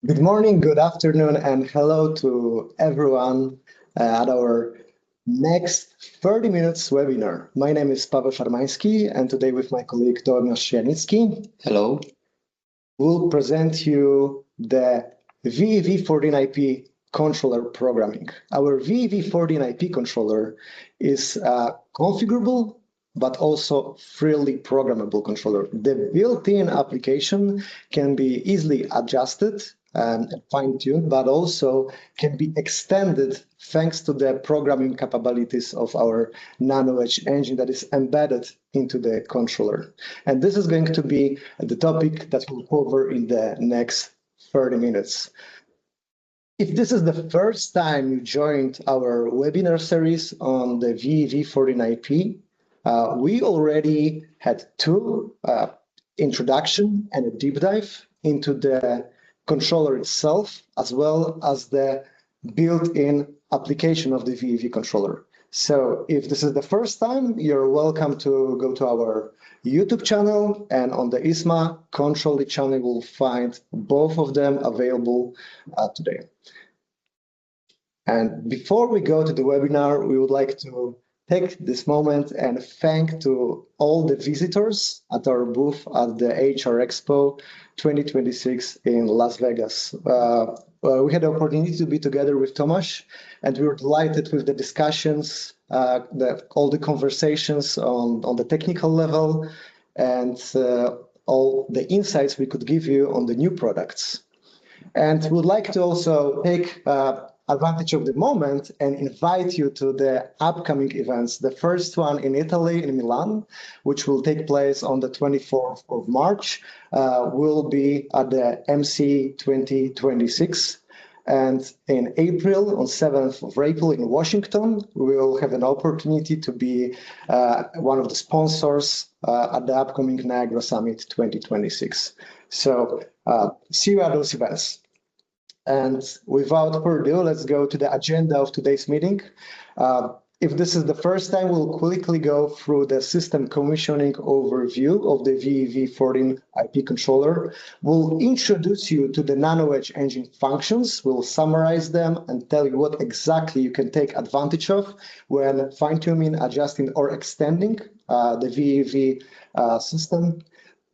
Good morning, good afternoon, and hello to everyone at our next 30 minutes webinar. My name is Paweł Szarmański, and today with my colleague Tomasz Janicki. Hello. We'll present you the VAV14-IP controller programming. Our VAV14-IP controller is configurable, but also freely programmable controller. The built-in application can be easily adjusted and fine-tuned, but also can be extended thanks to the programming capabilities of our NanoEdge engine that is embedded into the controller. And this is going to be the topic that we'll cover in the next 30 minutes. If this is the first time you joined our webinar series on the VAV14-IP, we already had two introduction and a deep dive into the controller itself, as well as the built-in application of the VAV controller. So if this is the first time, you're welcome to go to our YouTube channel, and on the iSMA Controlli channel, you will find both of them available today. And before we go to the webinar, we would like to take this moment and thank to all the visitors at our booth at the HR Expo 2026 in Las Vegas. We had the opportunity to be together with Tomasz, and we were delighted with the discussions, all the conversations on the technical level, and all the insights we could give you on the new products. And we would like to also take advantage of the moment and invite you to the upcoming events. The first one in Italy, in Milan, which will take place on the 24th of March, will be at the MC 2026. And in April, on 7th of April in Washington, we will have an opportunity to be one of the sponsors at the upcoming Niagara Summit 2026. So see you at those events. And without further ado, let's go to the agenda of today's meeting. If this is the first time, we'll quickly go through the system commissioning overview of the VAV14-IP controller. We'll introduce you to the NanoEdge engine functions. We'll summarize them and tell you what exactly you can take advantage of when fine-tuning, adjusting, or extending the VAV system.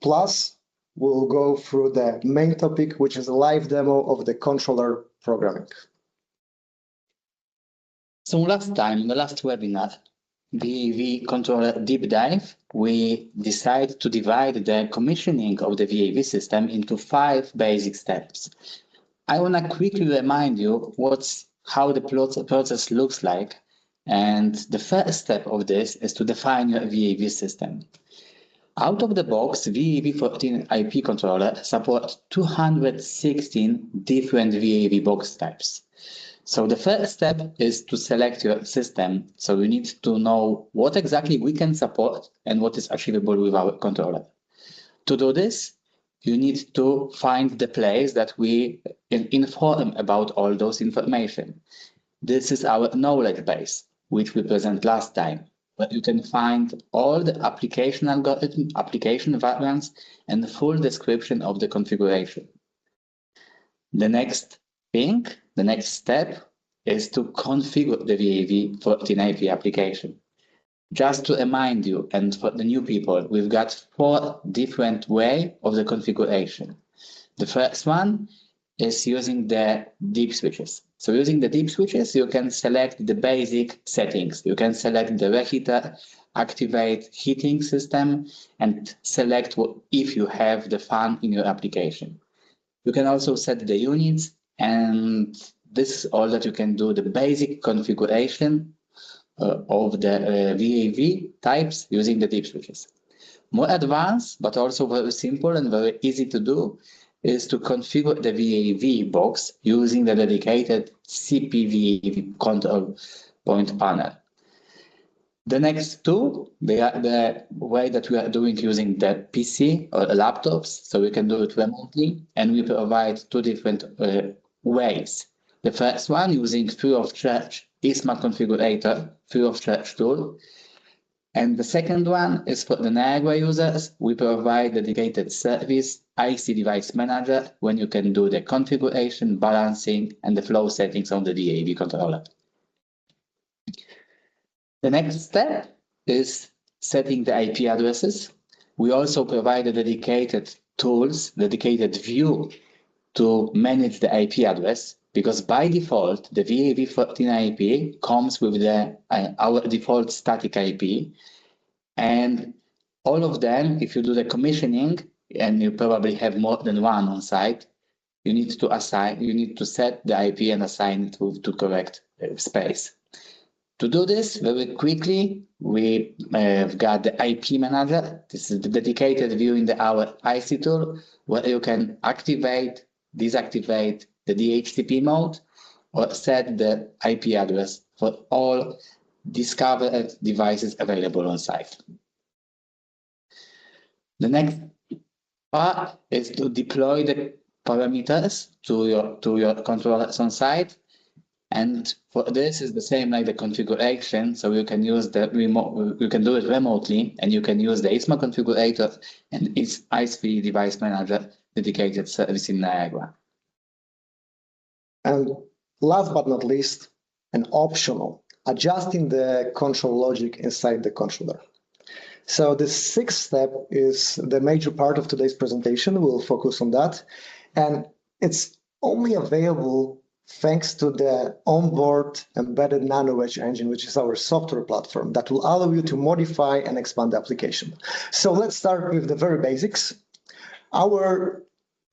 Plus, we'll go through the main topic, which is a live demo of the controller programming. So last time, in the last webinar, VAV controller deep dive, we decided to divide the commissioning of the VAV system into 5 basic steps. I want to quickly remind you how the process looks like. And the first step of this is to define your VAV system. Out of the box, VAV14-IP controller supports 216 different VAV box types. So the first step is to select your system. So we need to know what exactly we can support and what is achievable with our controller. To do this, you need to find the place that we inform about all those information. This is our knowledge base, which we presented last time. But you can find all the application algorithm, application variants, and the full description of the configuration. The next step is to configure the VAV14-IP application. Just to remind you, and for the new people, we've got 4 different ways of the configuration. The first one is using the deep switches. So using the deep switches, you can select the basic settings. You can select the reheater, activate heating system, and select if you have the fan in your application. You can also set the units, and this is all that you can do, the basic configuration of the VAV types using the deep switches. More advanced, but also very simple and very easy to do, is to configure the VAV box using the dedicated CPVAV control point panel. The next two, they are the way that we are doing using the PC or laptops, so we can do it remotely, and we provide 2 different ways. The first one using free of charge iSMA configurator, free of charge tool, And the second one is for the Niagara users. We provide dedicated service, IC Device Manager, when you can do the configuration, balancing, and the flow settings on the VAV controller. The next step is setting the IP addresses. We also provide a dedicated tools, dedicated view to manage the IP address, because by default, the VAV14-IP comes with our default static IP. And all of them, if you do the commissioning, and you probably have more than one on site, you need to set the IP and assign it to correct space. To do this very quickly, we have got the IP manager. This is the dedicated view in our IC tool, where you can activate, deactivate the DHCP mode, or set the IP address for all discovered devices available on site. The next part is to deploy the parameters to your controllers on site. And for this is the same like the configuration, so you can use the remote, you can do it remotely, and you can use the iSMA configurator and its ISV device manager dedicated service in Niagara. And last but not least, an optional, adjusting the control logic inside the controller. So the sixth step is the major part of today's presentation. We'll focus on that. And it's only available thanks to the onboard embedded NanoEdge engine, which is our software platform that will allow you to modify and expand the application. So let's start with the very basics. Our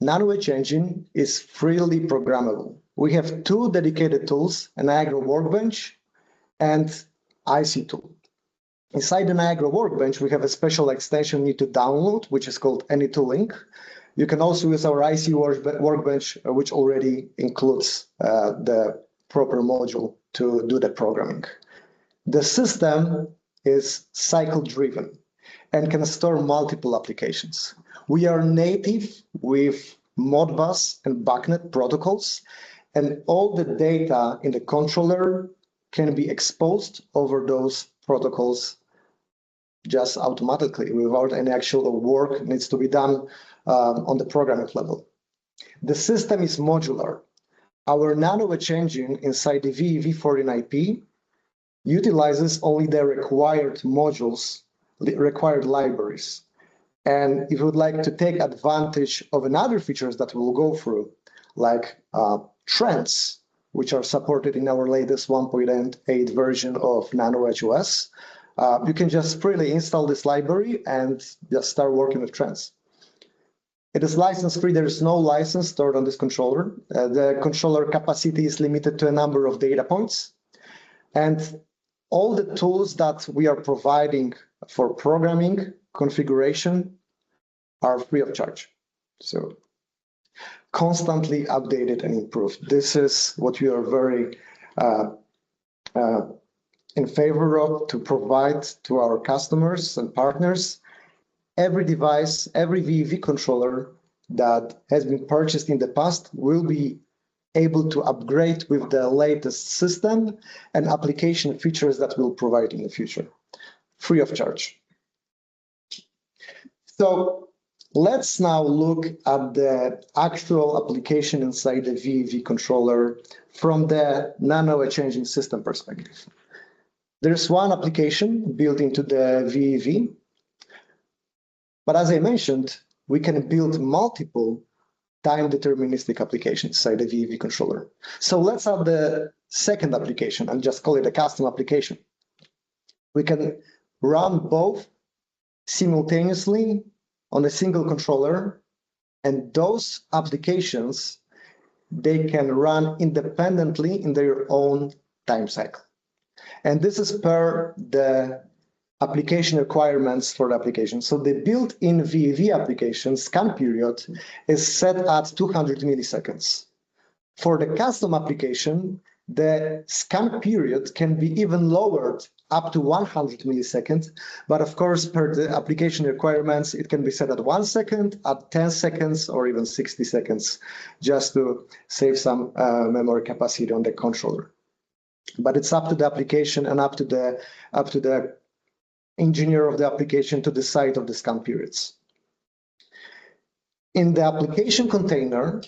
NanoEdge engine is freely programmable. We have two dedicated tools, a Niagara Workbench and IC tool. Inside the Niagara Workbench, we have a special extension you need to download, which is called AnyTooling. You can also use our IC Workbench, which already includes the proper module to do the programming. The system is cycle-driven and can store multiple applications. We are native with Modbus and BACnet protocols, and all the data in the controller can be exposed over those protocols just automatically without any actual work needs to be done on the programming level. The system is modular. Our NanoEdge engine inside the VAV14-IP utilizes only the required modules, the required libraries. And if you would like to take advantage of another features that we'll go through, like trends, which are supported in our latest 1.8 version of NanoEdge OS, you can just freely install this library and just start working with trends. It is license-free. There is no license stored on this controller. The controller capacity is limited to a number of data points. And all the tools that we are providing for programming, configuration, are free of charge. So constantly updated and improved. This is what we are very in favor of to provide to our customers and partners. Every device, every VAV controller that has been purchased in the past will be able to upgrade with the latest system and application features that we'll provide in the future, free of charge. So let's now look at the actual application inside the VAV controller from the NanoEdge engine system perspective. There's one application built into the VAV, but as I mentioned, we can build multiple time deterministic applications inside the VAV controller. So let's have the second application and just call it a custom application. We can run both simultaneously on a single controller, and those applications, they can run independently in their own time cycle. And this is per the application requirements for the application. So the built-in VAV application scan period is set at 200 milliseconds. For the custom application, the scan period can be even lowered up to 100 milliseconds. But of course, per the application requirements, it can be set at 1 second, at 10 seconds, or even 60 seconds, just to save some memory capacity on the controller. But it's up to the application and up to the engineer of the application to the site of the scan periods. In the application container,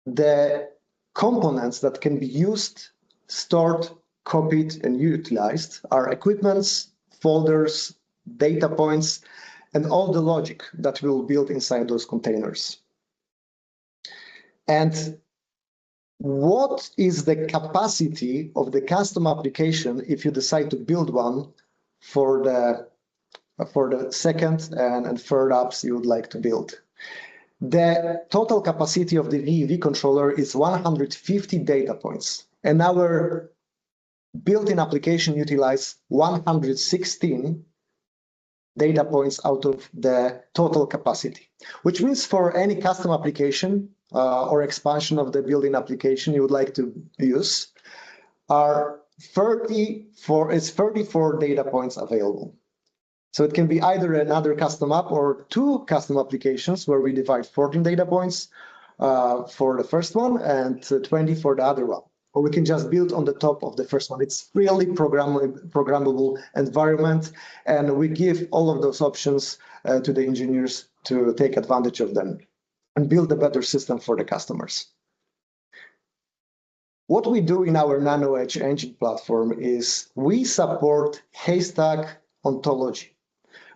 the components that can be used, stored, copied, and utilized are equipments, folders, data points, and all the logic that we'll build inside those containers. And what is the capacity of the custom application if you decide to build one for the second and third apps you would like to build? The total capacity of the VEV controller is 150 data points, and our built-in application utilizes 116 data points out of the total capacity, which means for any custom application or expansion of the built-in application you would like to use, are 34 data points available. So it can be either another custom app or two custom applications where we divide 14 data points for the first one and 20 for the other one. Or we can just build on the top of the first one. It's really programmable environment, and we give all of those options to the engineers to take advantage of them and build a better system for the customers. What we do in our NanoEdge engine platform is we support haystack ontology.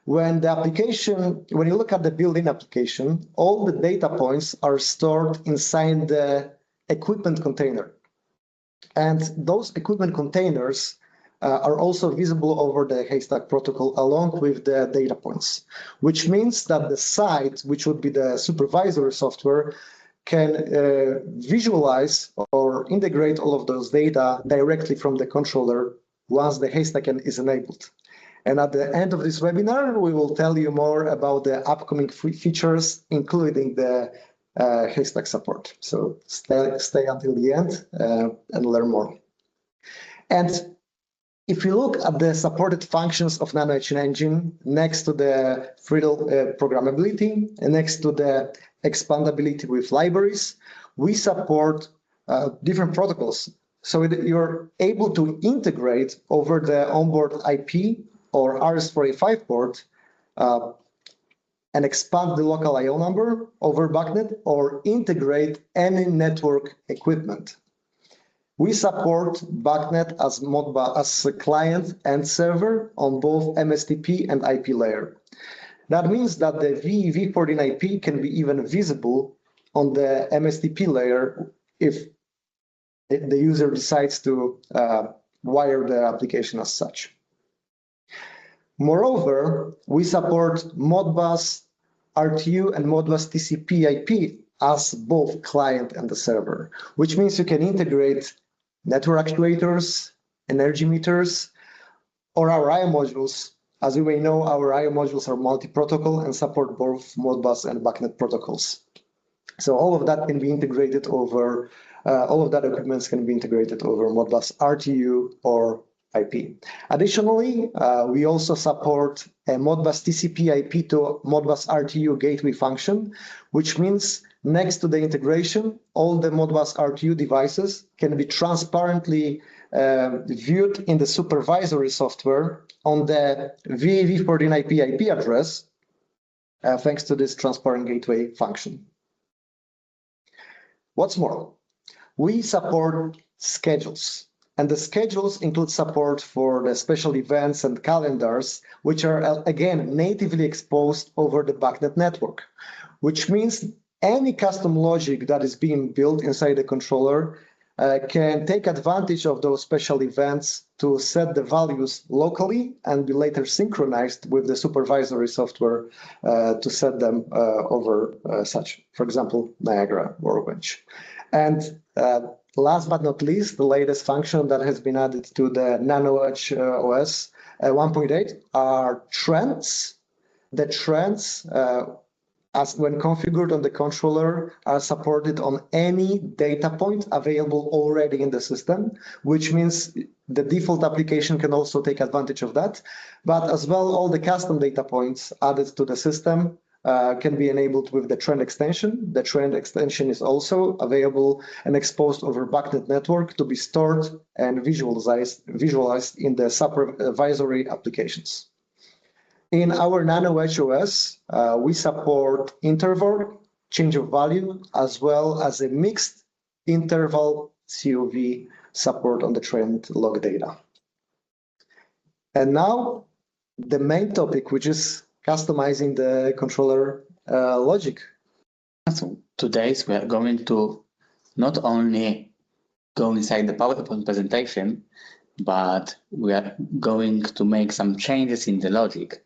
When you look at the built-in application, all the data points are stored inside the equipment container. And those equipment containers are also visible over the haystack protocol along with the data points, which means that the site, which would be the supervisory software, can visualize or integrate all of those data directly from the controller once the haystack is enabled. And at the end of this webinar, we will tell you more about the upcoming features, including the haystack support. So stay until the end and learn more. And if you look at the supported functions of NanoEdge engine, next to the Friedel programmability and next to the expandability with libraries, we support different protocols. So you're able to integrate over the onboard IP or RS485 port and expand the local IO number over BACnet or integrate any network equipment. We support BACnet as Modbus as a client and server on both MSTP and IP layer. That means that the VEV14-IP can be even visible on the MSTP layer if the user decides to wire the application as such. Moreover, we support Modbus RTU and Modbus TCP/IP as both client and the server, which means you can integrate network actuators, energy meters, or our IO modules. As you may know, our IO modules are multi-protocol and support both Modbus and BACnet protocols. So all of that can be integrated over, all of that equipment can be integrated over Modbus RTU or IP. Additionally, we also support a Modbus TCP/IP to Modbus RTU gateway function, which means next to the integration, all the Modbus RTU devices can be transparently viewed in the supervisory software on the VEV14-IP IP address, thanks to this transparent gateway function. What's more, we support schedules. And the schedules include support for the special events and calendars, which are, again, natively exposed over the BACnet network, which means any custom logic that is being built inside the controller can take advantage of those special events to set the values locally and be later synchronized with the supervisory software to set them over such, for example, Niagara Workbench. And last but not least, the latest function that has been added to the NanoEdge OS 1.8 are trends. The trends, as when configured on the controller, are supported on any data point available already in the system, which means the default application can also take advantage of that. But as well, all the custom data points added to the system can be enabled with the trend extension. The trend extension is also available and exposed over BACnet network to be stored and visualized in the supervisory applications. In our Nano HOS, we support interval, change of value, as well as a mixed interval COV support on the trend log data. And now the main topic, which is customizing the controller logic. So today we are going to not only go inside the PowerPoint presentation, but we are going to make some changes in the logic.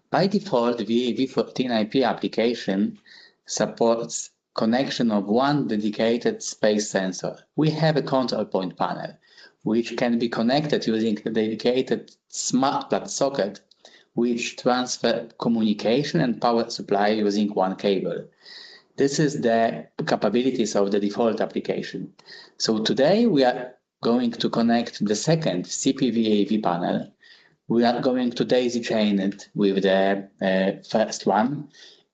By default, the VAV14-IP application supports connection of one dedicated space sensor. We have a control point panel, which can be connected using a dedicated smart plug socket, which transfer communication and power supply using one cable. This is the capabilities of the default application. So today we are going to connect the second CPVAV panel. We are going to daisy chain it with the first one,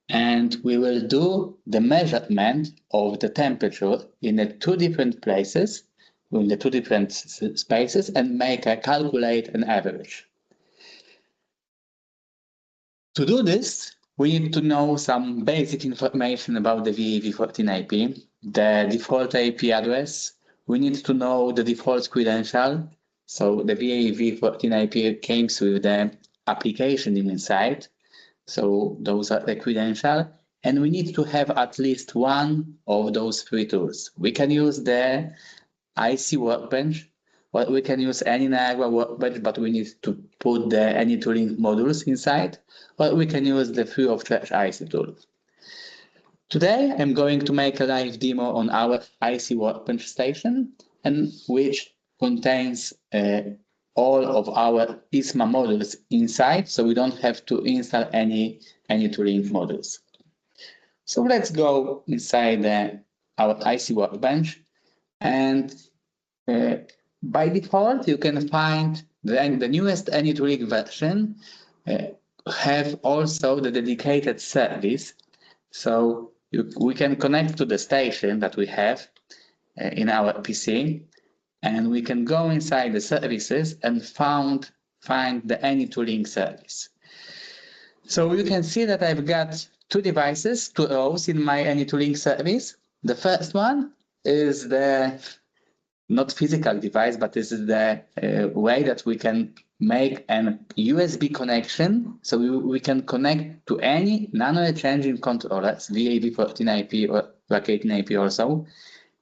and we will do the measurement of the temperature in the two different places, in the two different spaces, and calculate an average. To do this, we need to know some basic information about the VAV14-IP, the default IP address. We need to know the default credential. So the VAV14-IP comes with the application inside. So those are the credentials. And we need to have at least one of those three tools. We can use the IC workbench, or we can use any Niagara workbench, but we need to put the any tooling modules inside, or we can use the free of charge IC tool. Today, I'm going to make a live demo on our IC workbench station, and which contains all of our iSMA modules inside, so we don't have to install any tooling modules. So let's go inside our IC workbench, and by default, you can find the newest AnyTooling version have also the dedicated service. So we can connect to the station that we have in our PC, and we can go inside the services and find the AnyTooling service. So you can see that I've got two devices, two rows in my AnyTooling service. The first one is the not physical device, but this is the way that we can make an USB connection. So we can connect to any nano-edge engine controllers, VAV14-IP or BACnet-IP also,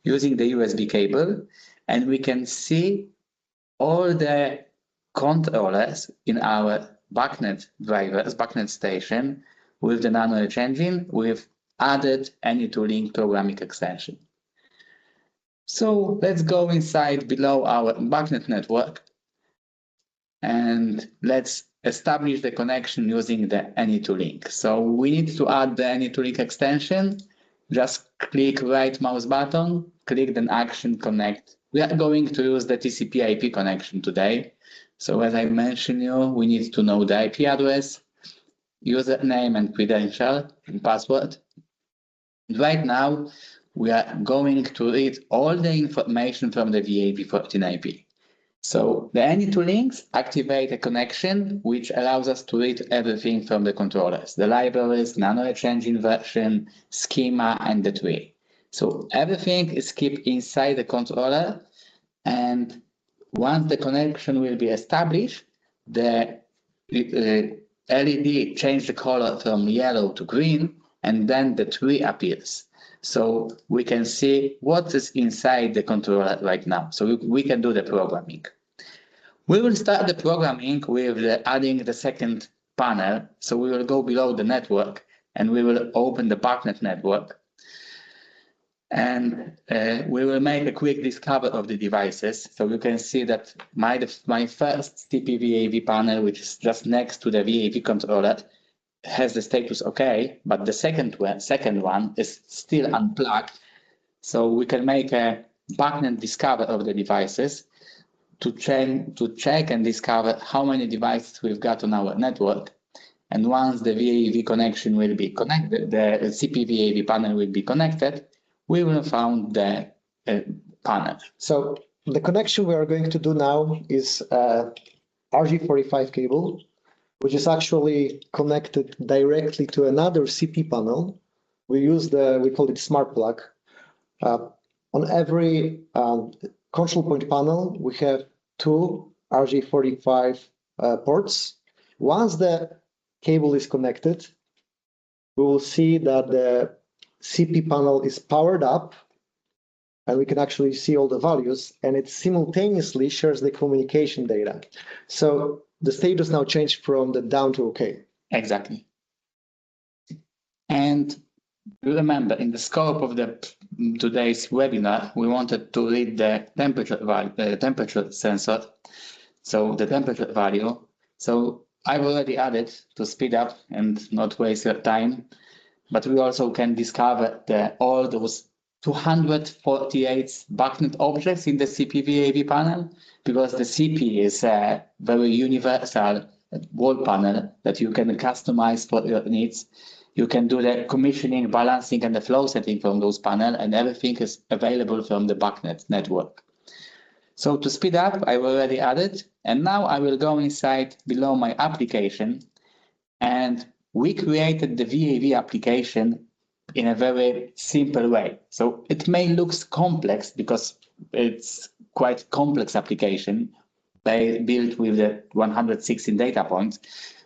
using the USB cable. And we can see all the controllers in our BACnet drivers, BACnet station, with the nano-edge engine, with added AnyTooling programming extension. So let's go inside below our BACnet network, and let's establish the connection using the AnyTooling. So we need to add the AnyTooling extension. Just click right mouse button, click the action connect. We are going to use the TCP/IP connection today. So as I mentioned we need to know the IP address, username and credential and password. Right now, we are going to read all the information from the VAV14-IP. So the AnyToolings activate a connection which allows us to read everything from the controllers, the libraries, nano-edge engine version, schema, and the tree. So everything is kept inside the controller, and once the connection will be established, the LED changes the color from yellow to green, and then the tree appears. So we can see what is inside the controller right now. So we can do the programming. We will start the programming with adding the second panel. So we will go below the network and we will open the BACnet network. And we will make a quick discover of the devices. So you can see that my first CPVAV panel, which is just next to the VAV controller, has the status OK, but the second one is still unplugged. So we can make a BACnet discover of the devices to check and discover how many devices we've got on our network. And once the VAV connection will be connected, the CP-VAV panel will be connected, we will found the panel. So the connection we are going to do now is RG45 cable, which is actually connected directly to another CP panel. We call it smart plug. On every control point panel, we have two RG45 ports. Once the cable is connected, we will see that the CP panel is powered up, and we can actually see all the values, and it simultaneously shares the communication data. So the status now changed from the down to OK. Exactly. And remember, in the scope of today's webinar, we wanted to read the temperature sensor, so the temperature value. So I've already added to speed up and not waste your time, but we also can discover all those 248 BACnet objects in the CP-VAV panel, because the CP is a very universal wall panel that you can customize for your needs. You can do the commissioning, balancing, and the flow setting from those panels, and everything is available from the BACnet network. So to speed up, I've already added, and now I will go inside below my application, and we created the VAV application in a very simple way. So it may look complex because it's quite complex application built with the 116 data points,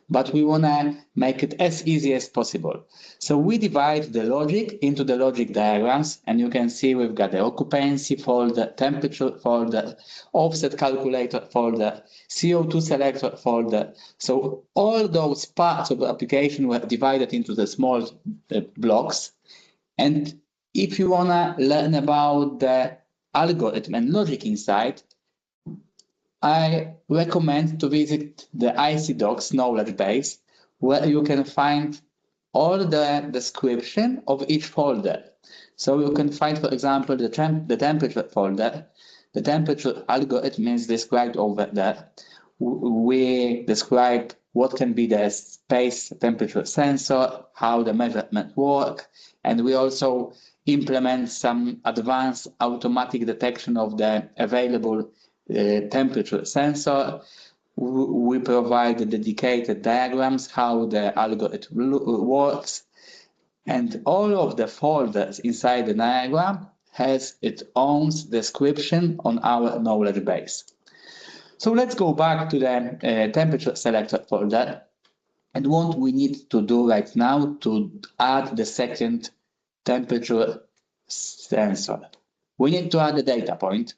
but we want to make it as easy as possible. So we divide the logic into the logic diagrams, and you can see we've got the occupancy folder, temperature folder, offset calculator folder, CO2 selector folder. So all those parts of the application were divided into the small blocks. And if you want to learn about the algorithm and logic inside, I recommend to visit the ICDocs knowledge base, where you can find all the description of each folder. So you can find, for example, the temperature folder. The temperature algorithm is described over there. We describe what can be the space temperature sensor, how the measurement work, and we also implement some advanced automatic detection of the available temperature sensor. We provide the dedicated diagrams, how the algorithm works, and all of the folders inside the diagram has its own description on our knowledge base. So let's go back to the temperature selector folder, and what we need to do right now to add the second temperature sensor. We need to add a data point.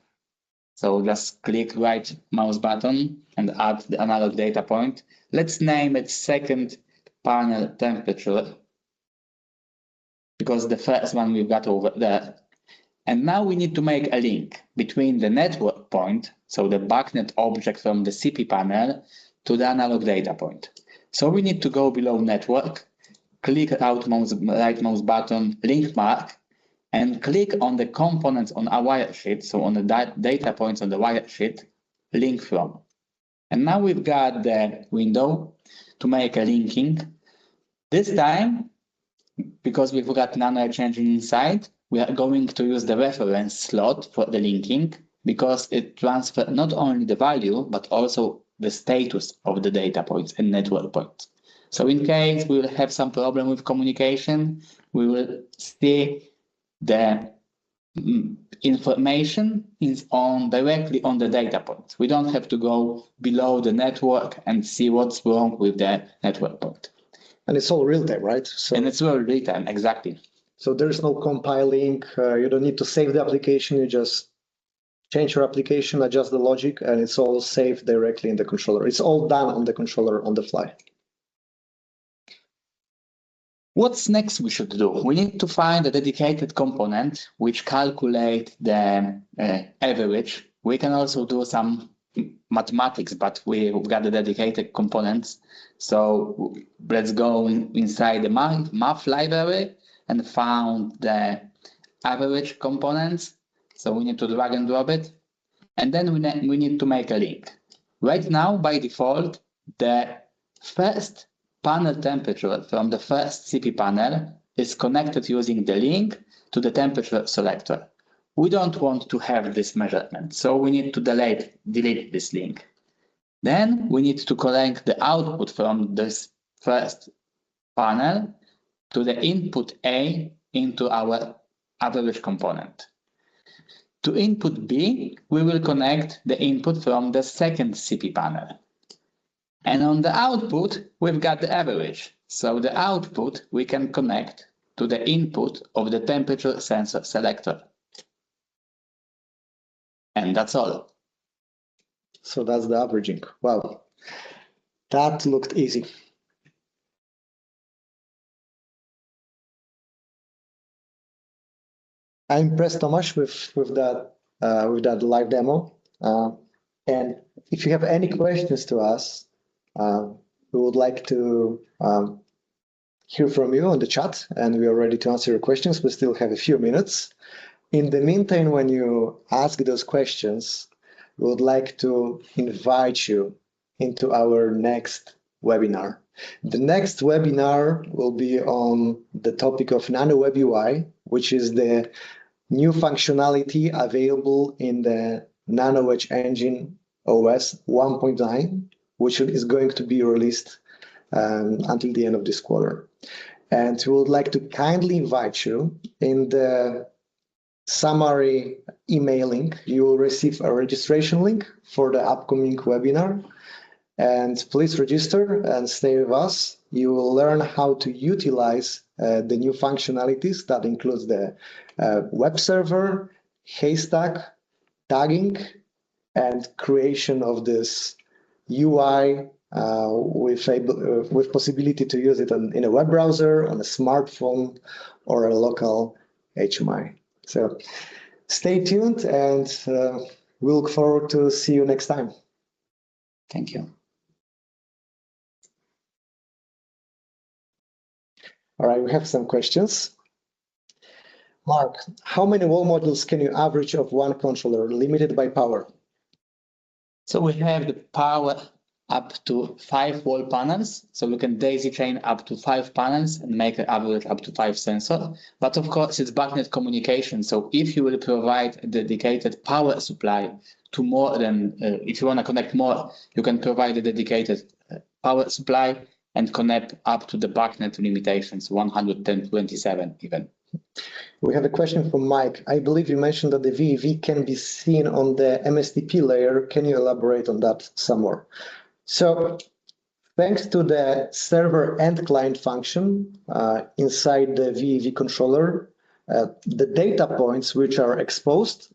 So just click right mouse button and add the analog data point. Let's name it second panel temperature, because the first one we've got over there. And now we need to make a link between the network point, so the BACnet object from the CP panel, to the analog data point. So we need to go below network, click right mouse button, link mark, and click on the components on our wiresheet, so on the data points on the wiresheet, link from. And now we've got the window to make a linking. This time, because we've got nano changing inside, we are going to use the reference slot for the linking, because it transfers not only the value, but also the status of the data points and network points. So in case we will have some problem with communication, we will see the information is directly on the data point. We don't have to go below the network and see what's wrong with the network point. And it's all real time, right? So, and it's all real time, exactly. So there's no compiling. You don't need to save the application. You just change your application, adjust the logic, and it's all saved directly in the controller. It's all done on the controller on the fly. What's next we should do? We need to find a dedicated component which calculate the average. We can also do some mathematics, but we've got the dedicated components. So let's go inside the math library and found the average components. So we need to drag and drop it. And then we need to make a link. Right now, by default, the first panel temperature from the first CP panel is connected using the link to the temperature selector. We don't want to have this measurement, so we need to delete this link. Then we need to connect the output from this first panel to the input A into our average component. To input B, we will connect the input from the second CP panel. And on the output, we've got the average. So the output we can connect to the input of the temperature sensor selector. And that's all. So that's the averaging. Wow, that looked easy. I'm impressed, Tomasz, with that live demo. And if you have any questions to us, we would like to hear from you on the chat, and we are ready to answer your questions. We still have a few minutes. In the meantime, when you ask those questions, we would like to invite you into our next webinar. The next webinar will be on the topic of NanoWeb UI, which is the new functionality available in the NanoEdge Engine OS 1.9, which is going to be released until the end of this quarter. And we would like to kindly invite you. In the summary emailing, you will receive a registration link for the upcoming webinar. And please register and stay with us. You will learn how to utilize the new functionalities that includes the web server, haystack, tagging, and creation of this UI with possibility to use it in a web browser, on a smartphone, or a local HMI. So stay tuned, and we look forward to see you next time. Thank you. All right, we have some questions. Mark, how many wall modules can you average of one controller, limited by power? So we have the power up to 5 wall panels, so we can daisy chain up to 5 panels and make an average up to 5 sensors. But of course, it's BACnet communication, so if you will provide a dedicated power supply to more than, if you want to connect more, you can provide a dedicated power supply and connect up to the BACnet limitations, 110.27 even. We have a question from Mike. I believe you mentioned that the VEV can be seen on the MSDP layer. Can you elaborate on that some more? So thanks to the server and client function inside the VEV controller, the data points which are exposed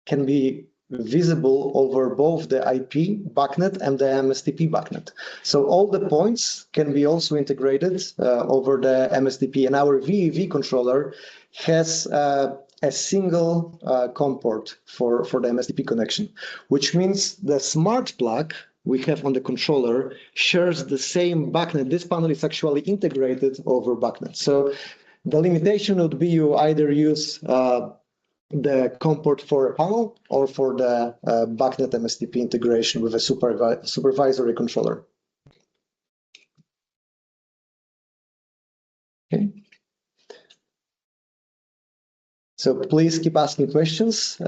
can be visible over both the IP BACnet and the MSDP BACnet. So all the points can be also integrated over the MSDP, and our VEV controller has a single COM port for the MSDP connection, which means the smart plug we have on the controller shares the same BACnet. This panel is actually integrated over BACnet. So the limitation would be you either use the COM port for a panel or for the BACnet MSDP integration with a supervisory controller. Okay. So please keep asking questions.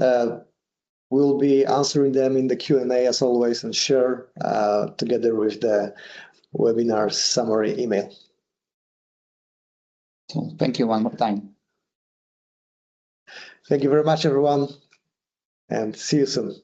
We'll be answering them in the Q&A as always, and share together with the webinar summary email. So thank you one more time. Thank you very much, everyone, and see you soon.